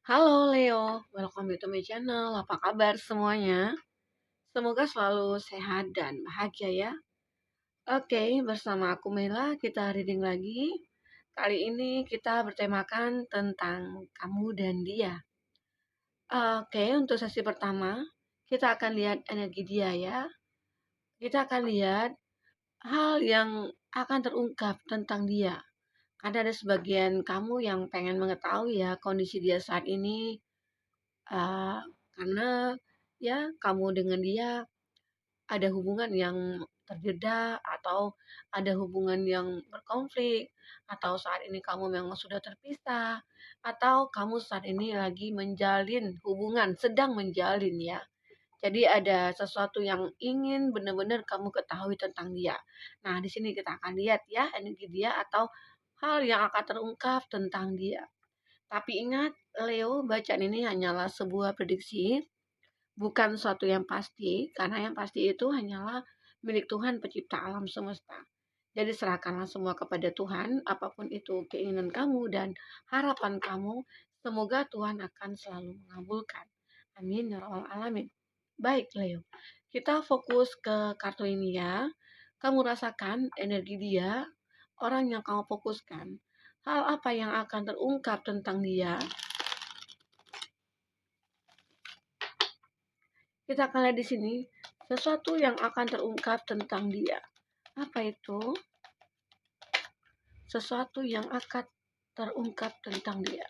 Halo Leo, welcome to my channel. Apa kabar semuanya? Semoga selalu sehat dan bahagia ya. Oke, bersama aku Mela, kita reading lagi. Kali ini kita bertemakan tentang kamu dan dia. Oke, untuk sesi pertama, kita akan lihat energi dia ya. Kita akan lihat hal yang akan terungkap tentang dia. Karena ada sebagian kamu yang pengen mengetahui ya kondisi dia saat ini. uh, karena ya kamu dengan dia ada hubungan yang terjeda atau ada hubungan yang berkonflik atau saat ini kamu memang sudah terpisah atau kamu saat ini lagi menjalin hubungan, sedang menjalin ya. Jadi ada sesuatu yang ingin benar-benar kamu ketahui tentang dia. Nah, di sini kita akan lihat ya energi dia atau hal yang akan terungkap tentang dia. Tapi ingat, Leo, bacaan ini hanyalah sebuah prediksi, bukan suatu yang pasti, karena yang pasti itu hanyalah milik Tuhan pencipta alam semesta. Jadi serahkanlah semua kepada Tuhan, apapun itu keinginan kamu dan harapan kamu, semoga Tuhan akan selalu mengabulkan. Amin ya rabbal alamin. Baik Leo, kita fokus ke kartu ini ya. Kamu rasakan energi dia, orang yang kamu fokuskan. Hal apa yang akan terungkap tentang dia? Kita akan lihat di sini sesuatu yang akan terungkap tentang dia. Apa itu? Sesuatu yang akan terungkap tentang dia.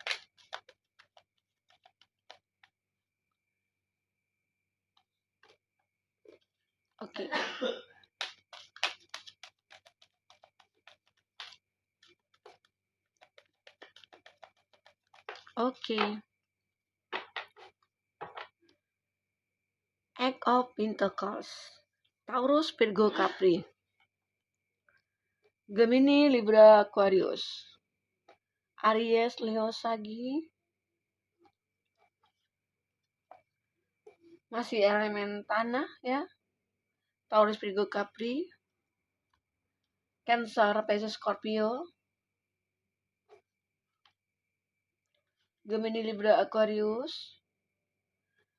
Oke. Oke. Eight of Pentacles. Taurus, Virgo, Capri. Gemini, Libra, Aquarius. Aries, Leo, Sagi. Masih elemen tanah ya. Taurus, Virgo, Capri. Cancer, Pisces, Scorpio. Gemini, Libra, Aquarius.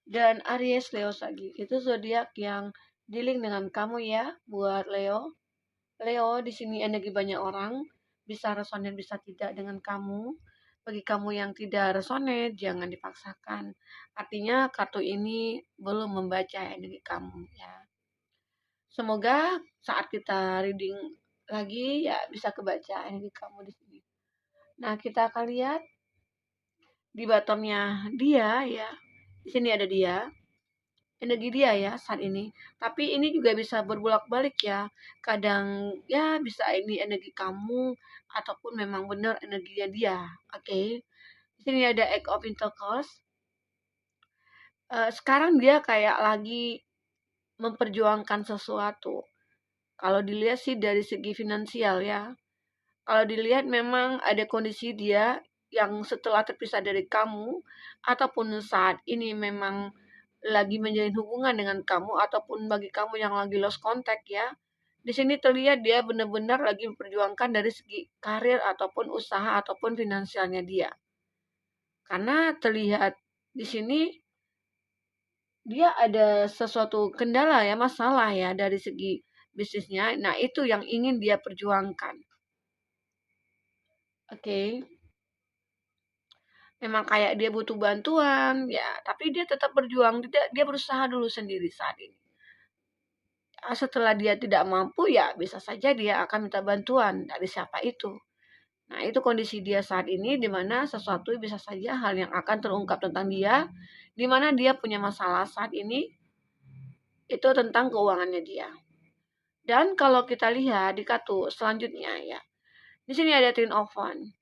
Dan Aries, Leo, Sagi. Itu zodiak yang dealing dengan kamu ya, buat Leo. Leo, di sini energi banyak orang, bisa resonate bisa tidak dengan kamu. Bagi kamu yang tidak resonate, jangan dipaksakan. Artinya kartu ini belum membaca energi kamu ya. Semoga saat kita reading lagi ya bisa kebaca energi kamu di sini. Nah, kita akan lihat di bottomnya dia ya. Di sini ada dia. Energi dia ya saat ini. Tapi ini juga bisa berbolak-balik ya. Kadang ya bisa ini energi kamu ataupun memang benar energinya dia. Oke. Di sini ada Eight of Pentacles. Sekarang dia kayak lagi memperjuangkan sesuatu. Kalau dilihat sih dari segi finansial ya. Kalau dilihat memang ada kondisi dia yang setelah terpisah dari kamu ataupun saat ini memang lagi menjalin hubungan dengan kamu ataupun bagi kamu yang lagi lost contact ya. Di sini terlihat dia benar-benar lagi memperjuangkan dari segi karir ataupun usaha ataupun finansialnya dia. Karena terlihat di sini dia ada sesuatu kendala ya, masalah ya dari segi bisnisnya. Nah, itu yang ingin dia perjuangkan. Oke. Memang kayak dia butuh bantuan ya, tapi dia tetap berjuang, dia berusaha dulu sendiri saat ini. Setelah dia tidak mampu ya bisa saja dia akan minta bantuan dari siapa itu. Nah, itu kondisi dia saat ini di mana sesuatu bisa saja hal yang akan terungkap tentang dia, di mana dia punya masalah saat ini itu tentang keuangannya dia. Dan kalau kita lihat di kartu selanjutnya ya, di sini ada Ten of Wands.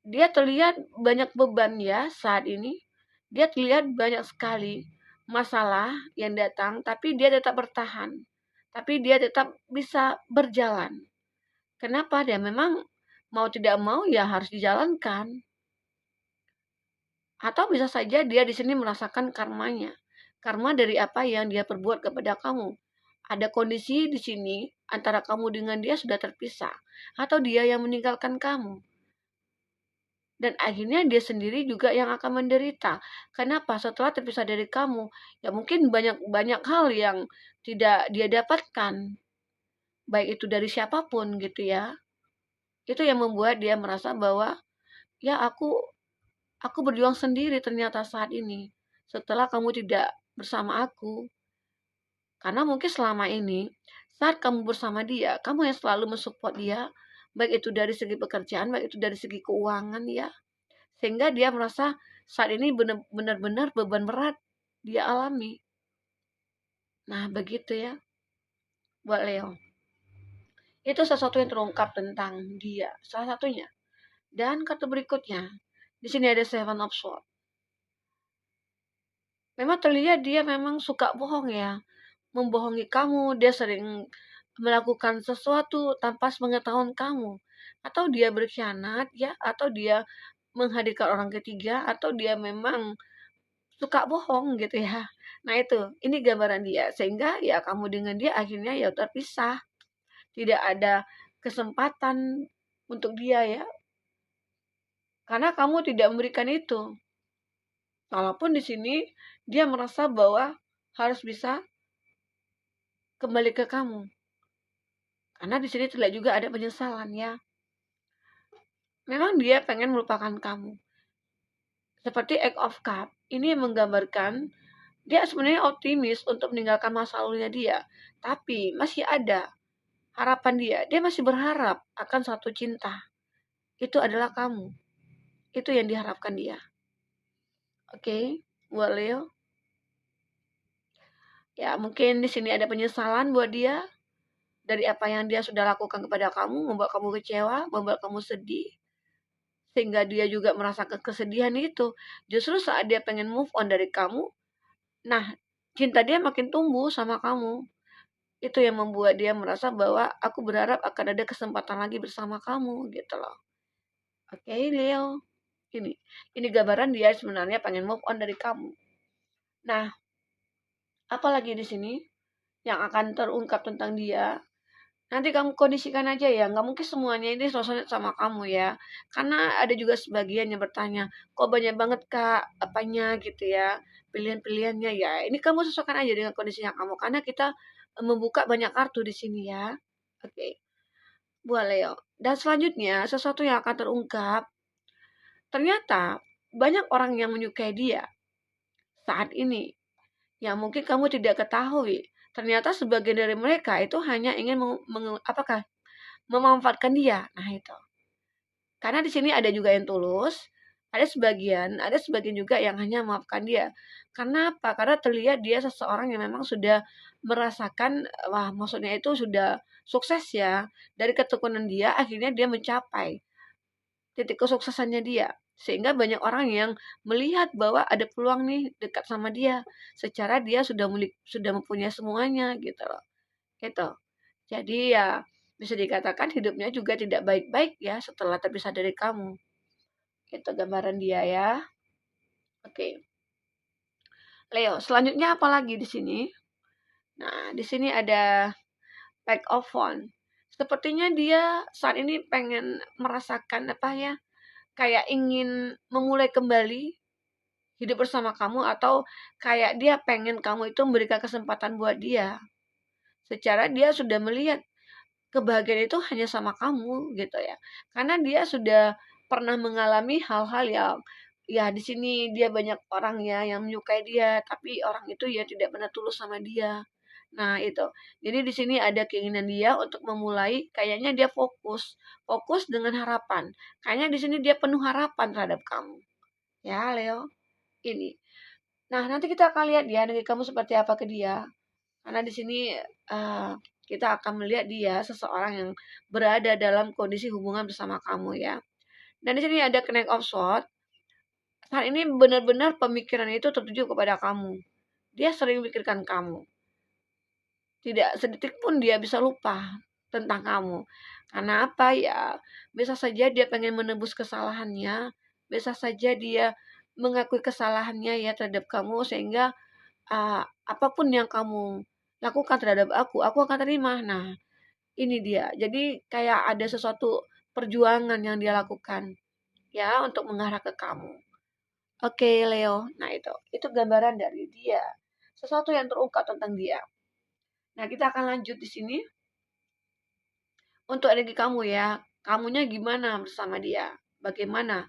Dia terlihat banyak beban ya saat ini. Dia terlihat banyak sekali masalah yang datang, tapi dia tetap bertahan. Tapi dia tetap bisa berjalan. Kenapa? Dia memang mau tidak mau ya harus dijalankan. Atau bisa saja dia di sini merasakan karmanya. Karma dari apa yang dia perbuat kepada kamu. Ada kondisi di sini antara kamu dengan dia sudah terpisah atau dia yang meninggalkan kamu. dan akhirnya dia sendiri juga yang akan menderita. Kenapa? Setelah terpisah dari kamu, ya mungkin banyak hal yang tidak dia dapatkan, baik itu dari siapapun gitu ya. Itu yang membuat dia merasa bahwa ya aku berjuang sendiri ternyata saat ini setelah kamu tidak bersama aku. Karena mungkin selama ini saat kamu bersama dia, kamu yang selalu mensupport dia, baik itu dari segi pekerjaan, baik itu dari segi keuangan ya. Sehingga dia merasa saat ini benar-benar beban berat dia alami. Nah, begitu ya buat Leo. Itu sesuatu yang terungkap tentang dia, salah satunya. Dan kartu berikutnya, di sini ada Seven of Swords. Memang terlihat dia memang suka bohong ya, membohongi kamu, dia sering melakukan sesuatu tanpa sepengetahuan kamu. Atau dia berkhianat ya, atau dia menghadirkan orang ketiga, atau dia memang suka bohong gitu ya. Nah itu, ini gambaran dia. Sehingga ya kamu dengan dia akhirnya ya terpisah. Tidak ada kesempatan untuk dia ya. Karena kamu tidak memberikan itu. Walaupun di sini dia merasa bahwa harus bisa kembali ke kamu. Karena di sini terlihat juga ada penyesalan ya. Memang dia pengen melupakan kamu. Seperti Eight of Cups, ini menggambarkan dia sebenarnya optimis untuk meninggalkan masa lalunya dia. Tapi masih ada harapan dia. Dia masih berharap akan satu cinta. Itu adalah kamu. Itu yang diharapkan dia. Oke, buat Leo. Ya, mungkin di sini ada penyesalan buat dia dari apa yang dia sudah lakukan kepada kamu, membuat kamu kecewa, membuat kamu sedih. Sehingga dia juga merasakan kesedihan itu. Justru saat dia pengen move on dari kamu, nah, cinta dia makin tumbuh sama kamu. Itu yang membuat dia merasa bahwa aku berharap akan ada kesempatan lagi bersama kamu gitu loh. Oke, Leo. Ini gambaran dia sebenarnya pengen move on dari kamu. Nah, apalagi di sini yang akan terungkap tentang dia. Nanti kamu kondisikan aja ya, nggak mungkin semuanya ini resonate sama kamu ya. Karena ada juga sebagian yang bertanya, kok banyak banget kak apanya gitu ya, pilihan-pilihannya ya. Ini kamu sesuaikan aja dengan kondisinya kamu, karena kita membuka banyak kartu di sini ya. Oke, buat Leo. Dan selanjutnya, sesuatu yang akan terungkap, ternyata banyak orang yang menyukai dia saat ini, yang mungkin kamu tidak ketahui. Ternyata sebagian dari mereka itu hanya ingin memanfaatkan dia. Nah, itu. Karena di sini ada juga yang tulus, ada sebagian juga yang hanya memaafkan dia. Karena apa? Karena terlihat dia seseorang yang memang sudah merasakan, wah maksudnya itu sudah sukses ya. Dari ketekunan dia akhirnya dia mencapai titik kesuksesannya dia. Sehingga banyak orang yang melihat bahwa ada peluang nih dekat sama dia. Secara dia sudah mempunyai semuanya gitu loh. Gitu. Jadi ya bisa dikatakan hidupnya juga tidak baik-baik ya setelah terpisah dari kamu. Itu gambaran dia ya. Oke. Leo, selanjutnya apa lagi di sini? Nah, di sini ada Pack of Phone. Sepertinya dia saat ini pengen merasakan apa ya? Kayak ingin memulai kembali hidup bersama kamu, atau kayak dia pengen kamu itu memberikan kesempatan buat dia. Secara dia sudah melihat kebahagiaan itu hanya sama kamu gitu ya. Karena dia sudah pernah mengalami hal-hal yang ya di sini dia banyak orang ya yang menyukai dia, tapi orang itu ya tidak pernah tulus sama dia. Nah, itu. Jadi di sini ada keinginan dia untuk memulai, kayaknya dia fokus dengan harapan. Kayaknya di sini dia penuh harapan terhadap kamu. Ya, Leo. Ini. Nah, nanti kita akan lihat ya dari kamu seperti apa ke dia. Karena di sini kita akan melihat dia seseorang yang berada dalam kondisi hubungan bersama kamu ya. Dan di sini ada Knight of Swords. Saat ini benar-benar pemikiran itu tertuju kepada kamu. Dia sering memikirkan kamu. Tidak sedetik pun dia bisa lupa tentang kamu. Karena apa ya? Bisa saja dia pengen menebus kesalahannya. Bisa saja dia mengakui kesalahannya ya terhadap kamu, sehingga apapun yang kamu lakukan terhadap aku akan terima. Nah, ini dia. Jadi kayak ada sesuatu perjuangan yang dia lakukan ya untuk mengarah ke kamu. Oke, Leo. Nah, itu gambaran dari dia. Sesuatu yang terungkap tentang dia. Nah, kita akan lanjut di sini untuk energi kamu ya. Kamunya gimana bersama dia? Bagaimana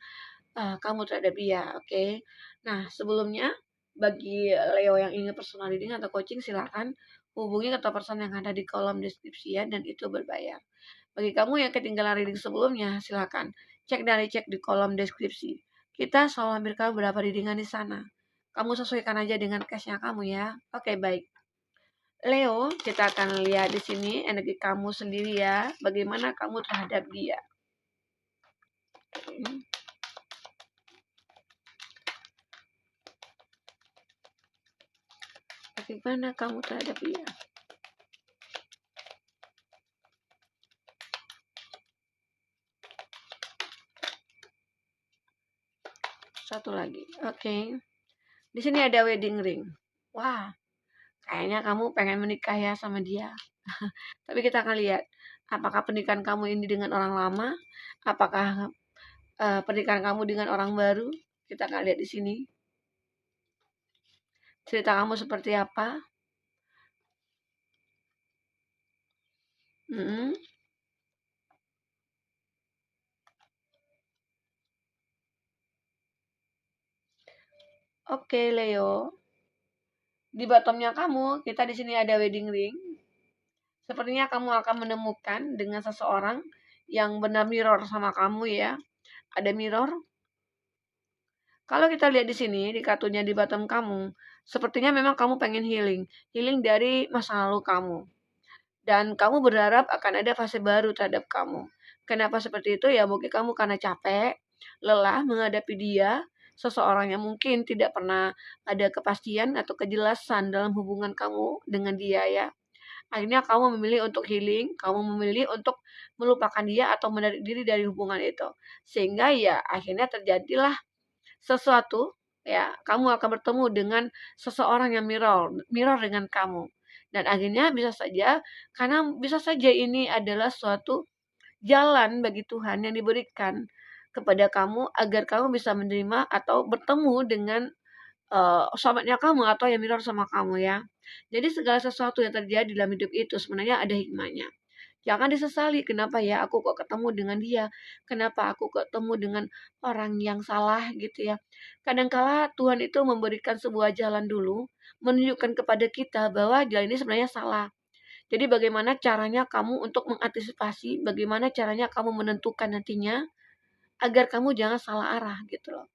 kamu terhadap dia, oke? Nah, sebelumnya bagi Leo yang ingin personal reading atau coaching silakan hubungi kontak person yang ada di kolom deskripsi ya, dan itu berbayar. Bagi kamu yang ketinggalan reading sebelumnya, silakan cek di kolom deskripsi. Kita selalu ambilkan beberapa readingan di sana. Kamu sesuaikan aja dengan case-nya kamu ya. Oke, baik. Leo, kita akan lihat di sini energi kamu sendiri ya. Bagaimana kamu terhadap dia. Bagaimana kamu terhadap dia. Satu lagi. Oke. Di sini ada wedding ring. Wah, kayaknya kamu pengen menikah ya sama dia. Tapi kita akan lihat apakah pernikahan kamu ini dengan orang lama, apakah pernikahan kamu dengan orang baru. Kita akan lihat di sini. Cerita kamu seperti apa? Hmm. Oke, Leo. Di bottomnya kamu, kita di sini ada wedding ring. Sepertinya kamu akan menemukan dengan seseorang yang benar mirror sama kamu ya. Ada mirror. Kalau kita lihat di sini, di kartunya di bottom kamu, sepertinya memang kamu pengen healing. Healing dari masa lalu kamu. Dan kamu berharap akan ada fase baru terhadap kamu. Kenapa seperti itu? Ya mungkin kamu karena capek, lelah menghadapi dia, seseorang yang mungkin tidak pernah ada kepastian atau kejelasan dalam hubungan kamu dengan dia ya. Akhirnya kamu memilih untuk healing, kamu memilih untuk melupakan dia atau menarik diri dari hubungan itu. Sehingga ya akhirnya terjadilah sesuatu, ya kamu akan bertemu dengan seseorang yang mirror dengan kamu. Dan akhirnya bisa saja, karena bisa saja ini adalah suatu jalan bagi Tuhan yang diberikan kepada kamu agar kamu bisa menerima atau bertemu dengan sahabatnya kamu atau yang mirror sama kamu ya. Jadi segala sesuatu yang terjadi dalam hidup itu sebenarnya ada hikmahnya. Jangan disesali, kenapa ya aku kok ketemu dengan dia? Kenapa aku ketemu dengan orang yang salah gitu ya? Kadangkala Tuhan itu memberikan sebuah jalan dulu, menunjukkan kepada kita bahwa jalan ini sebenarnya salah. Jadi bagaimana caranya kamu untuk mengantisipasi, bagaimana caranya kamu menentukan nantinya agar kamu jangan salah arah gitu loh.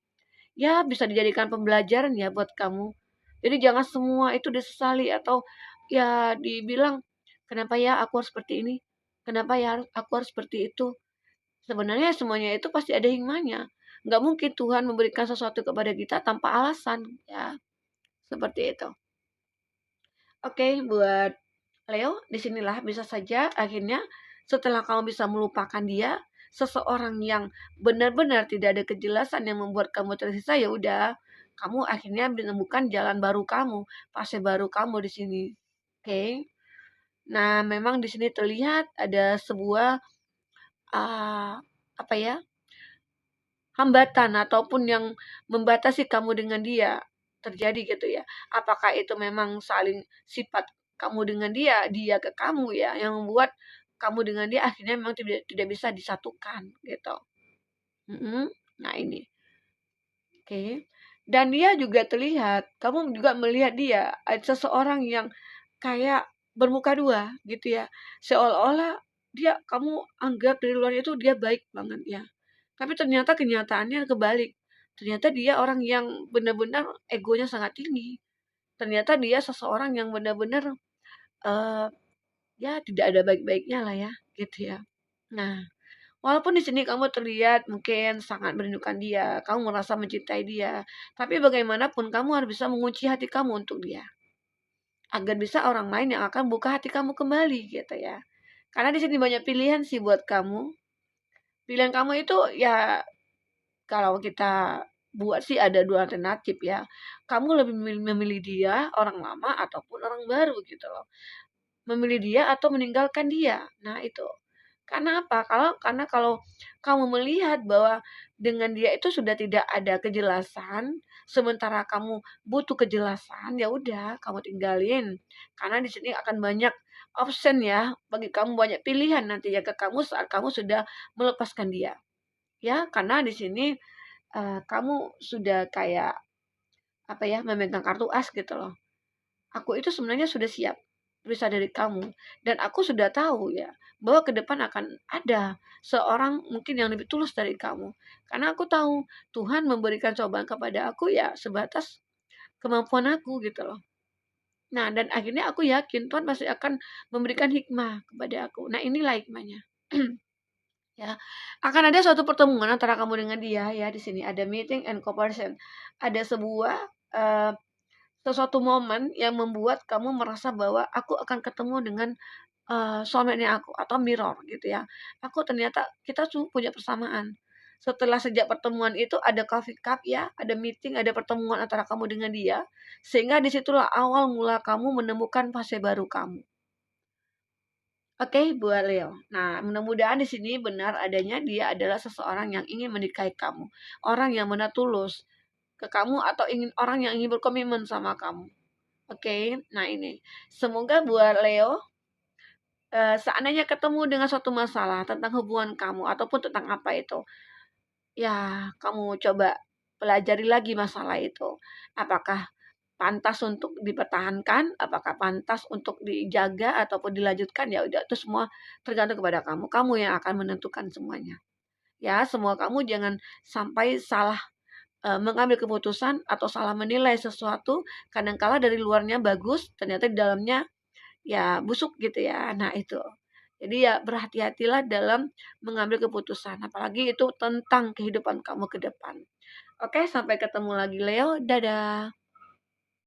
Ya bisa dijadikan pembelajaran ya buat kamu. Jadi jangan semua itu disesali atau ya dibilang kenapa ya aku harus seperti ini? Kenapa ya aku harus seperti itu? Sebenarnya semuanya itu pasti ada hikmahnya. Nggak mungkin Tuhan memberikan sesuatu kepada kita tanpa alasan ya. Seperti itu. Oke, buat Leo, disinilah bisa saja akhirnya setelah kamu bisa melupakan dia, seseorang yang benar-benar tidak ada kejelasan yang membuat kamu tersisa, ya udah, kamu akhirnya menemukan jalan baru kamu, fase baru kamu di sini. Oke. Nah, memang di sini terlihat ada sebuah uh, apa ya? Hambatan ataupun yang membatasi kamu dengan dia terjadi gitu ya. Apakah itu memang saling sifat kamu dengan dia, dia ke kamu ya, yang membuat kamu dengan dia akhirnya memang tidak bisa disatukan gitu. Nah ini, oke. Dan dia juga terlihat, kamu juga melihat dia ada seseorang yang kayak bermuka dua gitu ya. Seolah-olah dia kamu anggap dari luar itu dia baik banget ya. Tapi ternyata kenyataannya kebalik. Ternyata dia orang yang benar-benar egonya sangat tinggi. Ternyata dia seseorang yang benar-benar eh ya tidak ada baik-baiknya lah ya, gitu ya. Nah, walaupun di sini kamu terlihat mungkin sangat merindukan dia, kamu merasa mencintai dia, tapi bagaimanapun kamu harus bisa mengunci hati kamu untuk dia. Agar bisa orang lain yang akan buka hati kamu kembali gitu ya. Karena di sini banyak pilihan sih buat kamu. Pilihan kamu itu ya kalau kita buat sih ada dua alternatif ya. Kamu lebih memilih dia, orang lama ataupun orang baru gitu loh. Memilih dia atau meninggalkan dia. Nah, itu. Karena apa? Karena kalau kamu melihat bahwa dengan dia itu sudah tidak ada kejelasan, sementara kamu butuh kejelasan, ya udah kamu tinggalin. Karena di sini akan banyak option ya, bagi kamu banyak pilihan nanti ya ke kamu saat kamu sudah melepaskan dia. Ya, karena di sini kamu sudah kayak apa ya, memegang kartu as gitu loh. Aku itu sebenarnya sudah siap berpisah dari kamu dan aku sudah tahu ya bahwa ke depan akan ada seorang mungkin yang lebih tulus dari kamu. Karena aku tahu Tuhan memberikan cobaan kepada aku ya sebatas kemampuan aku gitu loh. Nah, dan akhirnya aku yakin Tuhan pasti akan memberikan hikmah kepada aku. Nah, inilah hikmahnya. Ya, akan ada suatu pertemuan antara kamu dengan dia ya di sini ada meeting and comparison. Ada sebuah eh, sesuatu momen yang membuat kamu merasa bahwa aku akan ketemu dengan soulmate-nya aku atau mirror gitu ya. Aku ternyata kita tuh punya persamaan. Setelah sejak pertemuan itu ada coffee cup ya, ada meeting, ada pertemuan antara kamu dengan dia, sehingga disitulah awal mula kamu menemukan fase baru kamu. Oke, buat Leo. Nah, mudah-mudahan di sini benar adanya dia adalah seseorang yang ingin menikahi kamu, orang yang benar tulus ke kamu atau orang yang ingin berkomitmen sama kamu. Oke, nah ini. Semoga buat Leo, seandainya ketemu dengan suatu masalah tentang hubungan kamu ataupun tentang apa itu, ya kamu coba pelajari lagi masalah itu. Apakah pantas untuk dipertahankan, apakah pantas untuk dijaga ataupun dilanjutkan, ya udah itu semua tergantung kepada kamu. Kamu yang akan menentukan semuanya. Ya, semua kamu jangan sampai salah mengambil keputusan atau salah menilai sesuatu. Kadangkala dari luarnya bagus, ternyata di dalamnya ya busuk gitu ya. Nah, itu. Jadi ya berhati-hatilah dalam mengambil keputusan, apalagi itu tentang kehidupan kamu ke depan. Oke, sampai ketemu lagi Leo. Dadah.